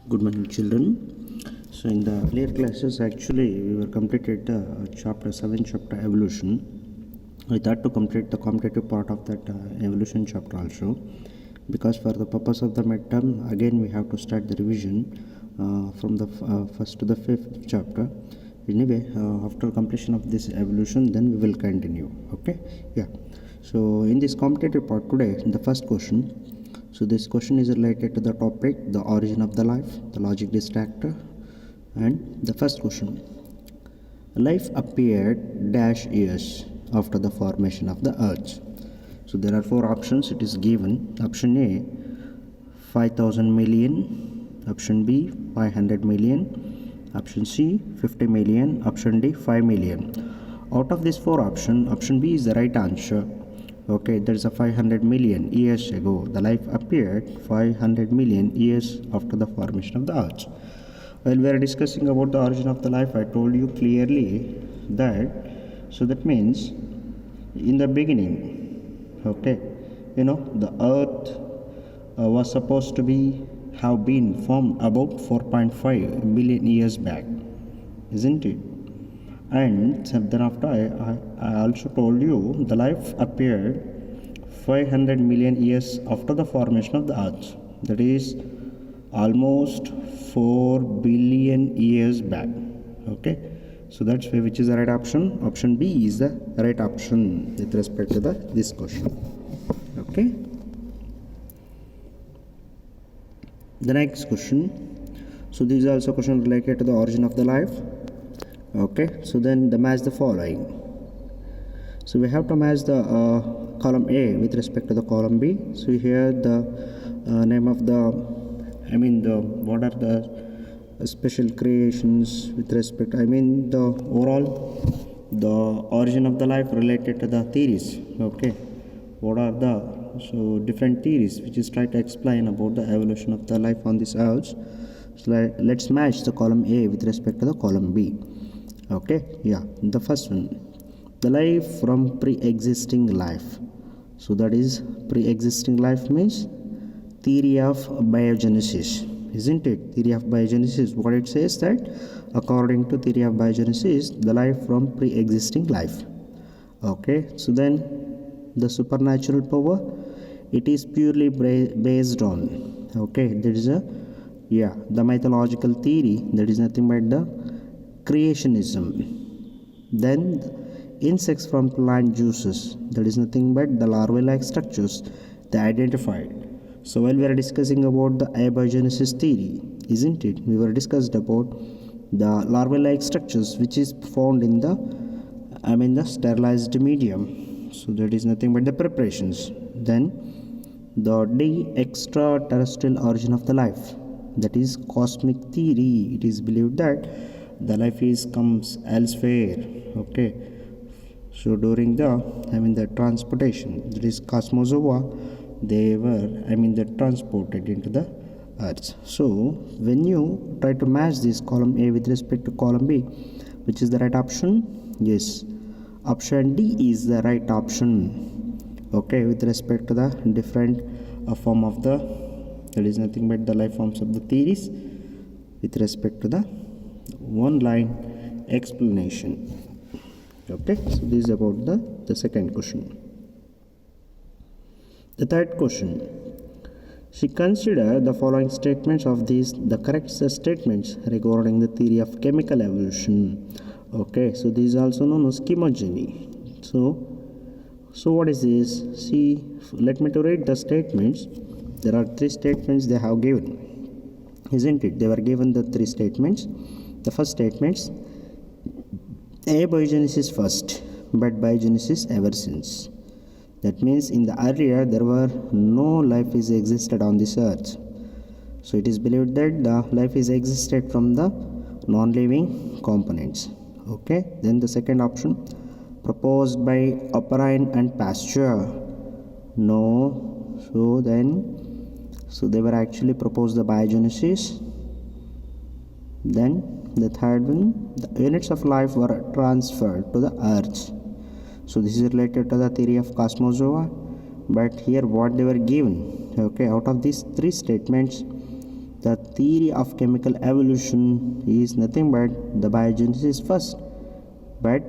Good morning, children. So, in the earlier classes, actually, we were completed the chapter 7, chapter evolution. I thought to complete the competitive part of that evolution chapter also, because for the purpose of the midterm, again we have to start the revision from the first to the fifth chapter. Anyway, after completion of this evolution, then we will continue. Okay, yeah. So, in this competitive part today, the first question. So this question is related to the topic, the origin of the life, the logic distractor, and the first question. Life appeared dash years after the formation of the earth. So there are four options it is given. Option A, 5,000 million. Option B, 500 million. Option C, 50 million. Option D, 5 million. Out of these four options, option B is the right answer. Okay, there's a 500 million years ago. The life appeared 500 million years after the formation of the earth. While we are discussing about the origin of the life, I told you clearly that, so that means in the beginning, okay, the earth was supposed to have been formed about 4.5 million years back, isn't it? And then after I also told you the life appeared 500 million years after the formation of the earth, that is almost 4 billion years back. Okay, so that's why which is the right option. Option B is the right option with respect to this question. Okay, the next question. So this is also a question related to the origin of the life. Okay, so then the match the following. So we have to match the column A with respect to the column B. So here the name of what are the special creations with respect, the overall, the origin of the life related to the theories. Okay, what are the different theories which is try to explain about the evolution of the life on this earth. So let's match the column A with respect to the column B. Okay, yeah, the first one, the life from pre-existing life. So that is pre-existing life means theory of biogenesis, isn't it? Theory of biogenesis, what it says that according to theory of biogenesis, the life from pre-existing life. Okay, so then the supernatural power, it is purely based on, okay, there is the mythological theory, that is nothing but the creationism. Then insects from plant juices, that is nothing but the larvae-like structures they identified. So while we are discussing about the abiogenesis theory, isn't it? We were discussed about the larvae-like structures which is found in the sterilized medium. So that is nothing but the preparations. Then the extraterrestrial origin of the life, that is cosmic theory. It is believed that the life comes elsewhere. Okay, so during the transportation, that is cosmozoa, they were transported into the earth. So when you try to match this column A with respect to column B, which is the right option? Yes, option D is the right option. Okay, with respect to the different form of that is nothing but the life forms of the theories with respect to the one line explanation. Okay, so this is about the second question. The third question, she considered the following statements of these the correct statements regarding the theory of chemical evolution. Okay, so this is also known as chemogeny. So what is this? See, let me to read the statements. There are three statements they have given, isn't it? They were given the three statements. The first statements, abiogenesis first, but biogenesis ever since. That means in the earlier there were no life is existed on this earth. So it is believed that the life is existed from the non-living components. Okay. Then the second option, proposed by Oparin and Pasteur. No. So they were actually proposed the biogenesis. Then the third one, the units of life were transferred to the earth. So this is related to the theory of cosmozoa, but here what they were given, okay, out of these three statements, The theory of chemical evolution is nothing but the biogenesis first, but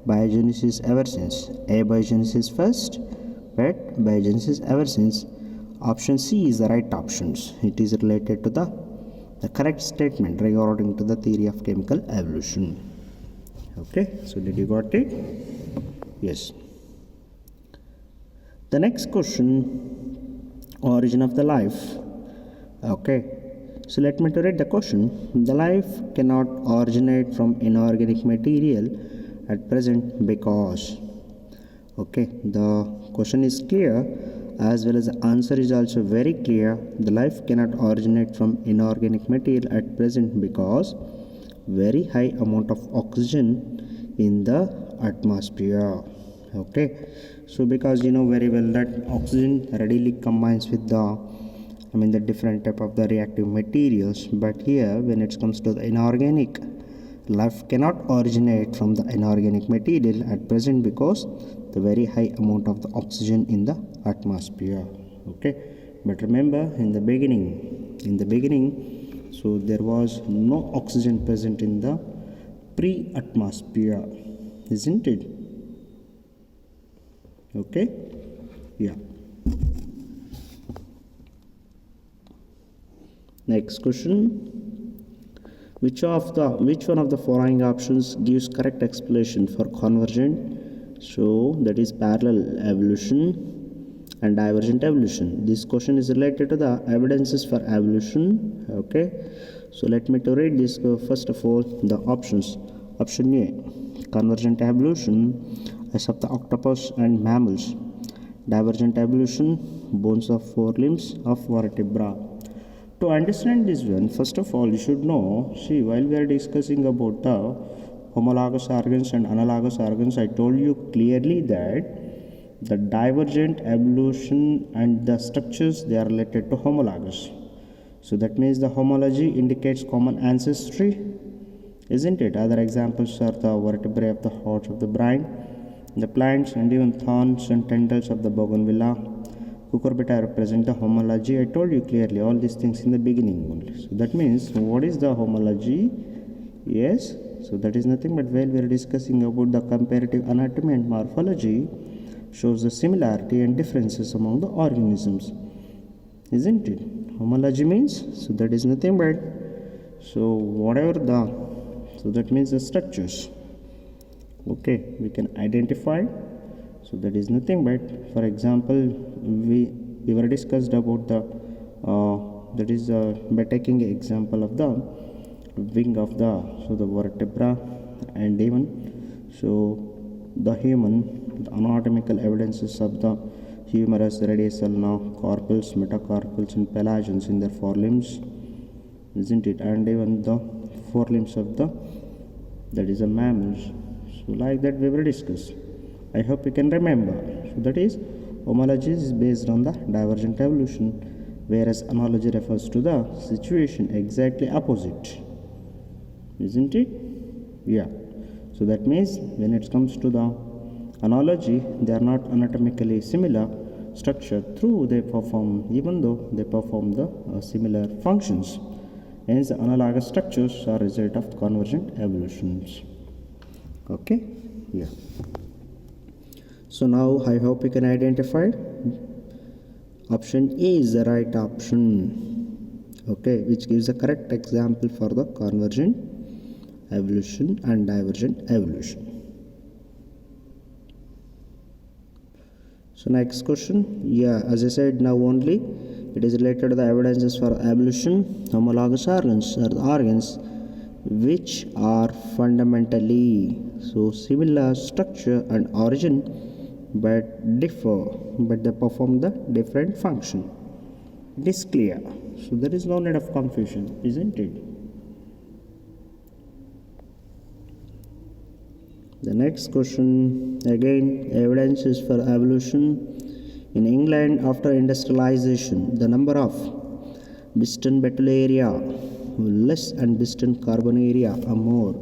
biogenesis ever since. Abiogenesis first, but biogenesis ever since. Option C is the right options. It is related to the correct statement regarding to the theory of chemical evolution. Okay, so did you got it? Yes. The next question, origin of the life. Okay, so let me to read the question. The life cannot originate from inorganic material at present because. Okay, the question is clear as well as the answer is also very clear. The life cannot originate from inorganic material at present because very high amount of oxygen in the atmosphere. Okay, so because you know very well that oxygen readily combines with the different type of the reactive materials, but here when it comes to the inorganic, life cannot originate from the inorganic material at present because the very high amount of the oxygen in the atmosphere. Okay, but remember in the beginning, so there was no oxygen present in the pre-atmosphere, isn't it? Okay, yeah. Next question. Which one of the following options gives correct explanation for convergent? So that is parallel evolution and divergent evolution. This question is related to the evidences for evolution. Okay, so let me to read this. First of all, the options. Option A, convergent evolution as of the octopus and mammals. Divergent evolution, bones of forelimbs of vertebra. To understand this one, first of all, you should know, see, while we are discussing about the homologous organs and analogous organs, I told you clearly that the divergent evolution and the structures, they are related to homologous. So that means the homology indicates common ancestry, isn't it? Other examples are the vertebrae of the heart of the brain, the plants and even thorns and tendrils of the bougainvillea. Cucurbita represent the homology. I told you clearly all these things in the beginning only. So that means what is the homology? Yes, so that is nothing but while we are discussing about the comparative anatomy and morphology, shows the similarity and differences among the organisms, isn't it? Homology means, so that is nothing but, so whatever so that means the structures, okay, we can identify. So that is nothing but, for example, we were discussed about that is by taking an example of the wing of the vertebra, and even so the anatomical evidences of the humerus, radius ulna, carpals, metacarpals and pelagians in their forelimbs, isn't it? And even the forelimbs of that is a mammals. So like that we will discuss. I hope you can remember. So that is, homology is based on the divergent evolution, whereas analogy refers to the situation exactly opposite, isn't it? Yeah. So that means when it comes to the analogy, they are not anatomically similar structure through they perform, even though they perform the similar functions. Hence, the analogous structures are result of convergent evolutions. Okay? Yeah. So now I hope you can identify option A is the right option, okay, which gives the correct example for the convergent evolution and divergent evolution. So next question, yeah, as I said now only, it is related to the evidences for evolution. Homologous organs are the organs which are fundamentally so similar structure and origin but differ, but they perform the different function. It is clear. So there is no need of confusion, isn't it? The next question, again, evidences for evolution. In England, after industrialization, the number of Biston betullaria less and Biston carbonaria are more.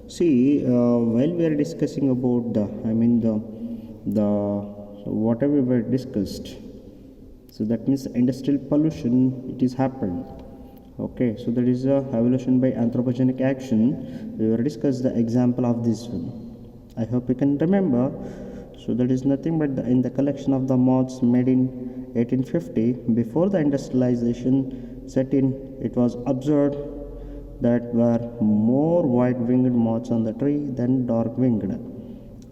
See, while we are discussing about whatever we discussed, so that means industrial pollution, it is happened. Okay, so that is evolution by anthropogenic action. We will discuss the example of this one. I hope you can remember. So that is nothing but in the collection of the moths made in 1850, before the industrialization set in, it was observed that were more white-winged moths on the tree than dark-winged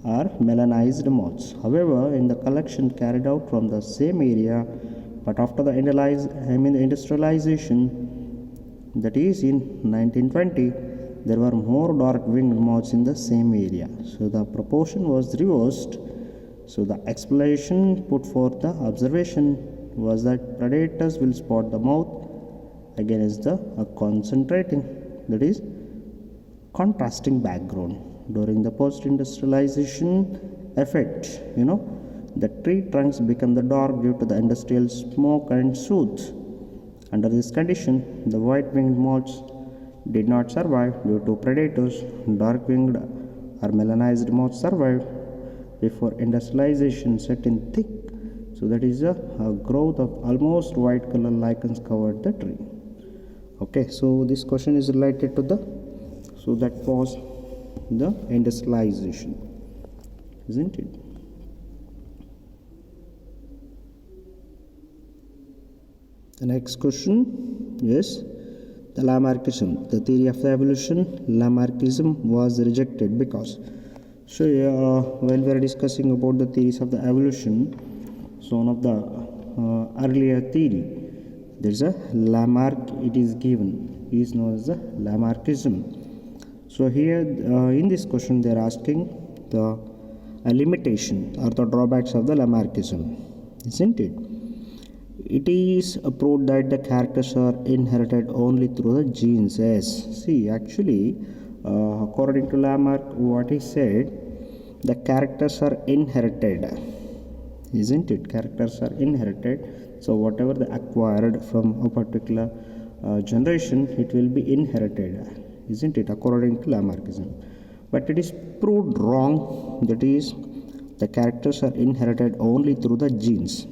or melanized moths. However, in the collection carried out from the same area, but after the industrialization, that is in 1920, there were more dark-winged moths in the same area. So the proportion was reversed. So the explanation put forth the observation was that predators will spot the moth against the concentrating, that is contrasting background. During the post-industrialization effect, the tree trunks become the dark due to the industrial smoke and soot. Under this condition, the white-winged moths did not survive due to predators. Dark-winged or melanized moths survived before industrialization set in thick. So that is a growth of almost white color lichens covered the tree. Okay, so this question is related to that was the industrialization, isn't it? The next question is the Lamarckism. The theory of the evolution, Lamarckism, was rejected because. So while we are discussing about the theories of the evolution, so one of the earlier theory, there is a Lamarck, it is given, is known as the Lamarckism. So here in this question they are asking the limitation or the drawbacks of the Lamarckism, isn't it? It is proved that the characters are inherited only through the genes. Yes, see, actually, according to Lamarck, what he said, the characters are inherited, isn't it? Characters are inherited. So whatever they acquired from a particular generation, it will be inherited, isn't it? According to Lamarckism. But it is proved wrong. That is, the characters are inherited only through the genes.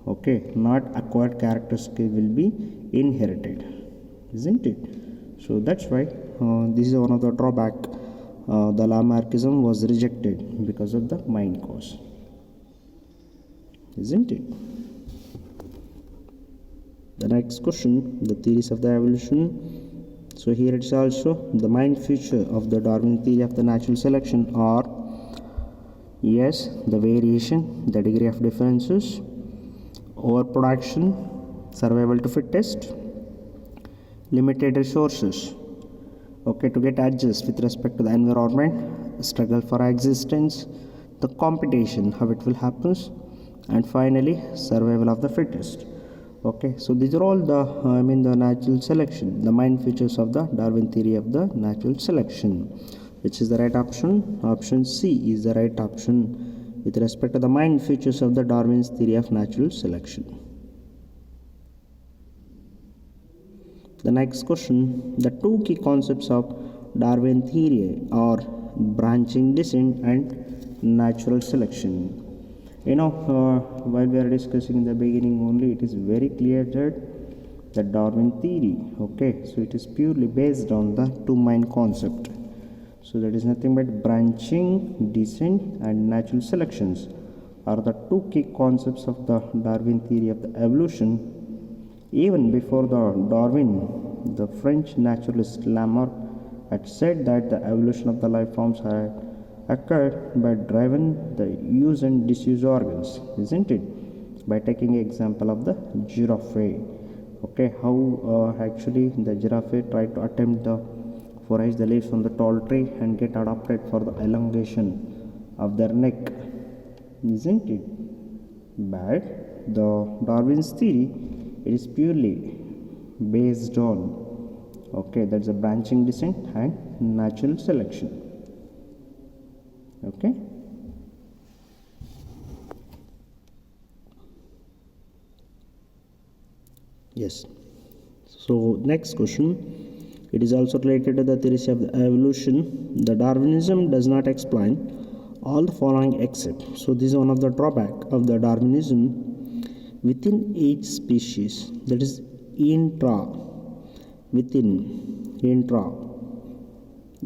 Okay, not acquired characters will be inherited, isn't it? So that's why this is one of the drawback. The Lamarckism was rejected because of the mind cause, isn't it? The next question, the theories of the evolution. So here it's also the main feature of the Darwin theory of the natural selection are, yes, the variation, the degree of differences, overproduction, survival to fittest, limited resources, okay, to get adjust with respect to the environment, struggle for existence, the competition, how it will happen, and finally survival of the fittest. Okay, so these are all the the natural selection, the main features of the Darwin theory of the natural selection. Which is the right option? Option C is the right option with respect to the main features of the Darwin's theory of natural selection. The next question, the two key concepts of Darwin theory are branching descent and natural selection. While we are discussing in the beginning only, it is very clear that the Darwin theory, okay, so it is purely based on the two main concepts. So that is nothing but branching descent and natural selections are the two key concepts of the Darwin theory of the evolution. Even before the Darwin, the French naturalist Lamarck had said that the evolution of the life forms had occurred by driving the use and disuse organs, isn't it? By taking example of the giraffe. Okay, how actually the giraffe tried to attempt the forage the leaves on the tall tree and get adapted for the elongation of their neck, isn't it? But the Darwin's theory, it is purely based on, okay, that's a branching descent and natural selection. Okay, yes. So next question, it is also related to the theory of the evolution. The Darwinism does not explain all the following except. So this is one of the drawback of the Darwinism. Within each species, that is intra within intra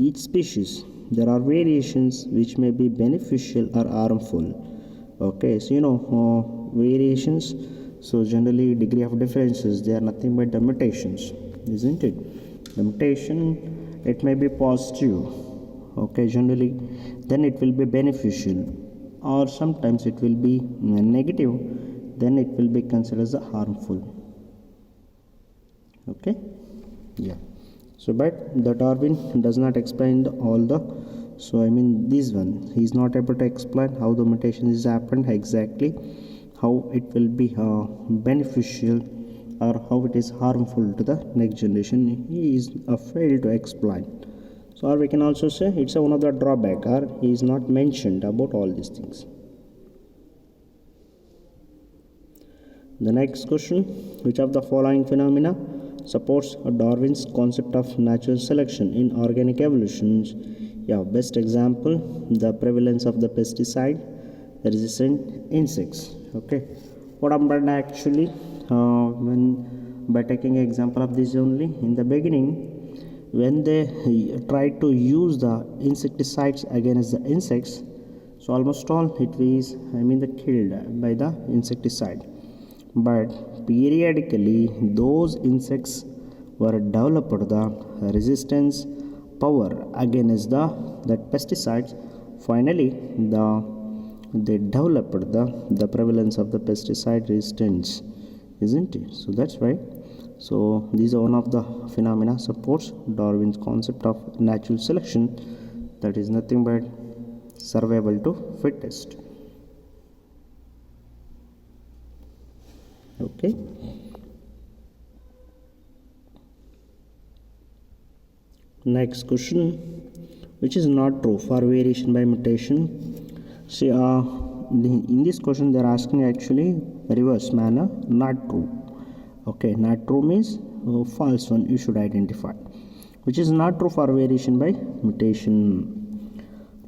each species there are variations which may be beneficial or harmful. Okay, so variations, so generally degree of differences, they are nothing but the mutations, isn't it? The mutation, it may be positive, okay, generally, then it will be beneficial, or sometimes it will be negative, then it will be considered as harmful. Okay, yeah. So but the Darwin does not explain all the, so I mean this one, he is not able to explain how the mutation is happened exactly, how it will be beneficial or how it is harmful to the next generation. He is failed to explain. So or we can also say it's one of the drawback, or he is not mentioned about all these things. The next question, which of the following phenomena supports Darwin's concept of natural selection in organic evolutions? Yeah, best example, the prevalence of the pesticide resistant insects. Okay, what happened actually when by taking an example of this only, in the beginning when they tried to use the insecticides against the insects, so almost all it is, I mean, the killed by the insecticide. But periodically those insects were developed the resistance power against that pesticides. Finally they developed the prevalence of the pesticide resistance, isn't it? So that's why, so these are one of the phenomena supports Darwin's concept of natural selection, that is nothing but survival to fittest. Okay, next question, which is not true for variation by mutation? See, in this question they are asking actually reverse manner, not true. Okay, not true means false one you should identify, which is not true for variation by mutation.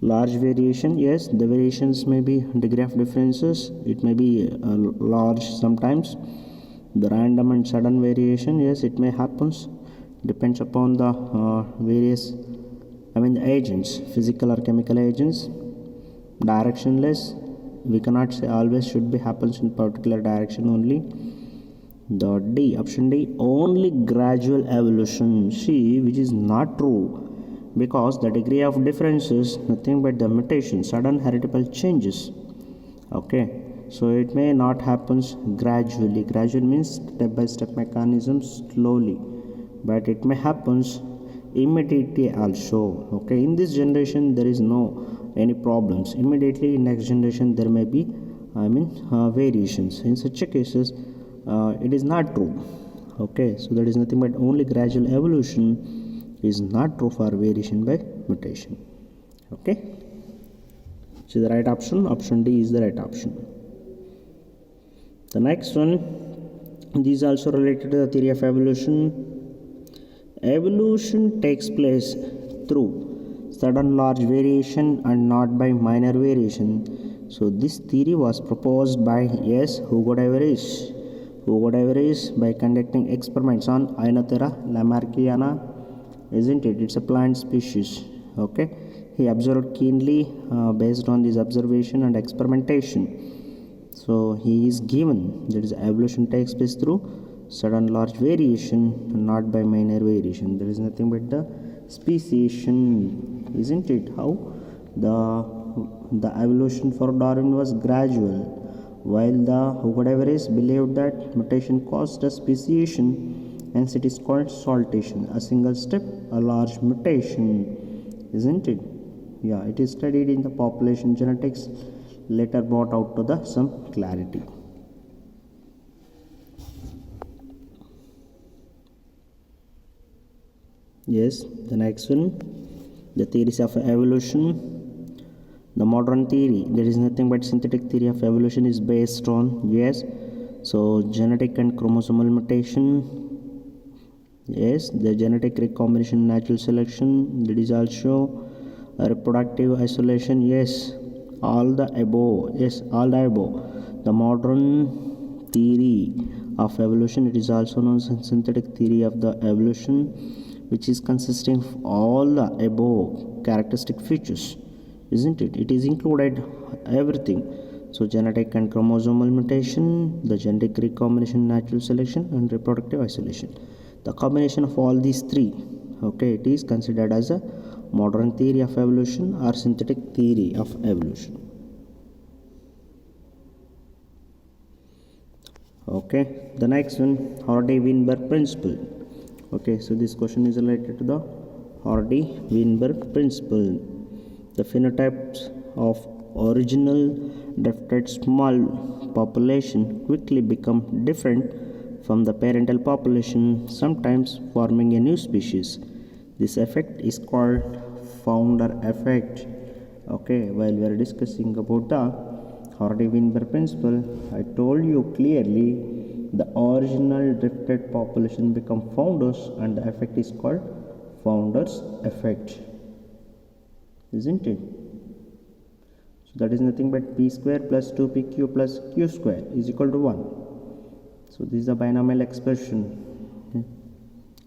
Large variation, yes, the variations may be degree of differences, it may be large sometimes. The random and sudden variation, yes, it may happens, depends upon the various, I mean the agents, physical or chemical agents. Directionless, we cannot say always should be happens in particular direction only. The D, option D, only gradual evolution, see, which is not true, because the degree of difference is nothing but the mutation, sudden heritable changes. Okay, so it may not happens gradually. Gradual means step by step mechanism, slowly, but it may happens immediately also. Okay, in this generation there is no any problems, immediately in next generation there may be, I mean variations. In such cases it is not true. Okay, so that is nothing but only gradual evolution is not true for variation by mutation. Okay, so the right option, option D is the right option. The next one, this is also related to the theory of evolution. Evolution takes place through sudden large variation and not by minor variation. So this theory was proposed by Hugo de Vries. Hugo de Vries, by conducting experiments on Ainothera lamarckiana, isn't it? It's a plant species. Okay, he observed keenly based on this observation and experimentation. So he is given that is evolution takes place through sudden large variation and not by minor variation. There is nothing but the speciation, isn't it? How the evolution for Darwin was gradual, while the Hugo de Vries believed that mutation caused a speciation. Hence it is called saltation, a single step, a large mutation, isn't it? Yeah, it is studied in the population genetics, later brought out to the some clarity. Yes, the next one, the theories of evolution. The modern theory, there is nothing but synthetic theory of evolution, is based on, yes, so genetic and chromosomal mutation. Yes, the genetic recombination, natural selection, that is also reproductive isolation. Yes, all the above. Yes, all the above. The modern theory of evolution. It is also known as synthetic theory of the evolution, which is consisting of all the above characteristic features, isn't it? It is included everything. So genetic and chromosomal mutation, the genetic recombination, natural selection, and reproductive isolation. The combination of all these three, okay, it is considered as a modern theory of evolution or synthetic theory of evolution. Okay, the next one, Hardy-Weinberg principle. Okay, so this question is related to the Hardy-Weinberg principle. The phenotypes of original drifted small population quickly become different from the parental population, sometimes forming a new species. This effect is called founder effect. Okay, while we are discussing about the Hardy-Weinberg principle, I told you clearly the original drifted population become founders, and the effect is called founders effect, isn't it? So that is nothing but p square plus 2pq plus q square is equal to 1. So this is a binomial expression.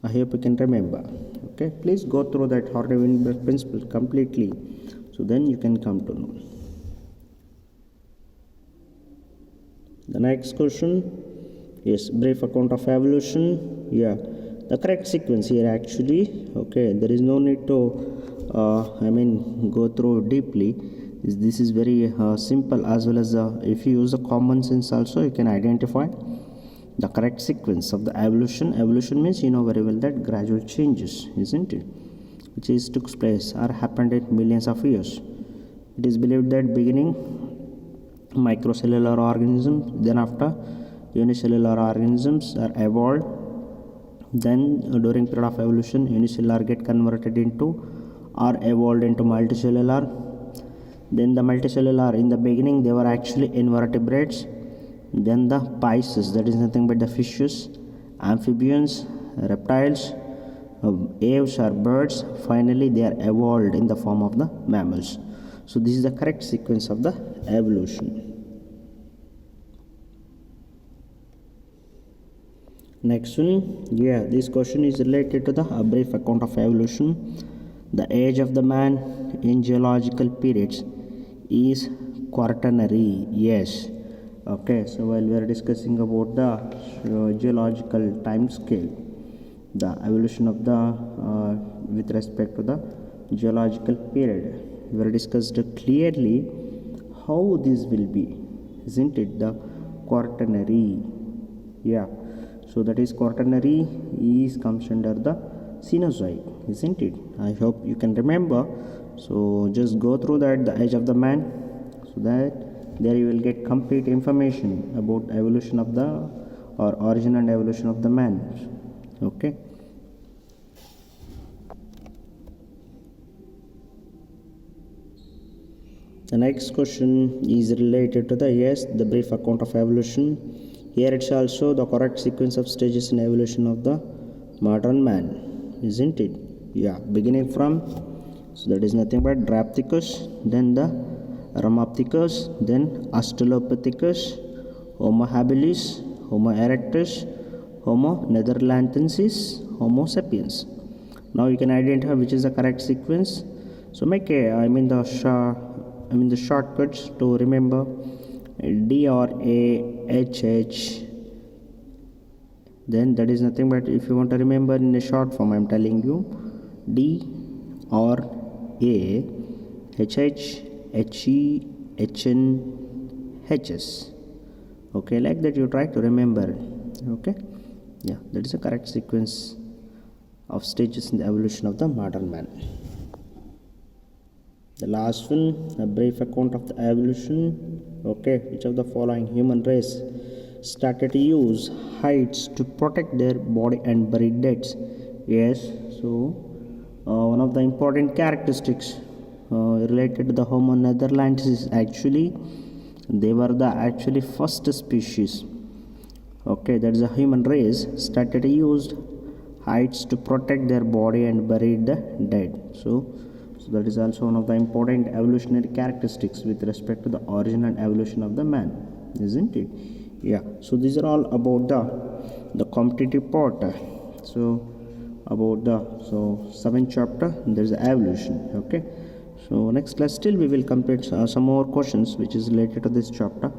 I hope you can remember. Okay, please go through that Hardy-Weinberg principle completely, so then you can come to know. The next question is brief account of evolution. Yeah, the correct sequence here actually. Okay, there is no need to go through deeply. This is very simple, as well as if you use the common sense also, you can identify the correct sequence of the evolution. Evolution means you know very well that gradual changes, isn't it, which is took place or happened in millions of years. It is believed that beginning microcellular organisms, then after unicellular organisms are evolved, then during period of evolution unicellular get converted into or evolved into multicellular. Then the multicellular, in the beginning they were actually invertebrates, then the Pisces, that is nothing but the fishes, amphibians, reptiles, aves or birds. Finally they are evolved in the form of the mammals. So this is the correct sequence of the evolution. Next one, yeah, this question is related to the brief account of evolution. The age of the man in geological periods is quaternary. Yes. Okay, so while we are discussing about the geological time scale, the evolution of the with respect to the geological period, we are discussed clearly how this will be, isn't it? The quaternary. Yeah, so that is quaternary is comes under the Cenozoic, isn't it? I hope you can remember. So just go through that, the age of the man, so that there you will get complete information about evolution of the or origin and evolution of the man. Okay. The next question is related to the brief account of evolution. Here it's also the correct sequence of stages in evolution of the modern man, isn't it? Yeah, beginning from, so that is nothing but Drapticus, then the Ramapithecus, then Australopithecus, Homo habilis, Homo erectus, Homo neanderthalensis, Homo sapiens. Now you can identify which is the correct sequence. So make the shortcuts to remember D or A H H. Then that is nothing but, if you want to remember in a short form, I am telling you D or A H H H E H N H S. Okay, like that you try to remember. Okay, yeah, that is the correct sequence of stages in the evolution of the modern man. The last one, a brief account of the evolution. Okay, which of the following human race started to use hides to protect their body and bury dead? Yes, so one of the important characteristics related to the Homo neanderthalensis is actually they were the actually first species. Okay, that is a human race started to use hides to protect their body and bury the dead. So that is also one of the important evolutionary characteristics with respect to the origin and evolution of the man, isn't it? Yeah, so these are all about the competitive part. So about the seventh chapter, there's the evolution. Okay, so next class still we will complete some more questions which is related to this chapter.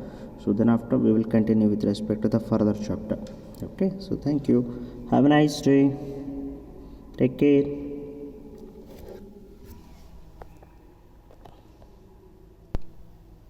So then after we will continue with respect to the further chapter. Okay, so thank you, have a nice day, take care.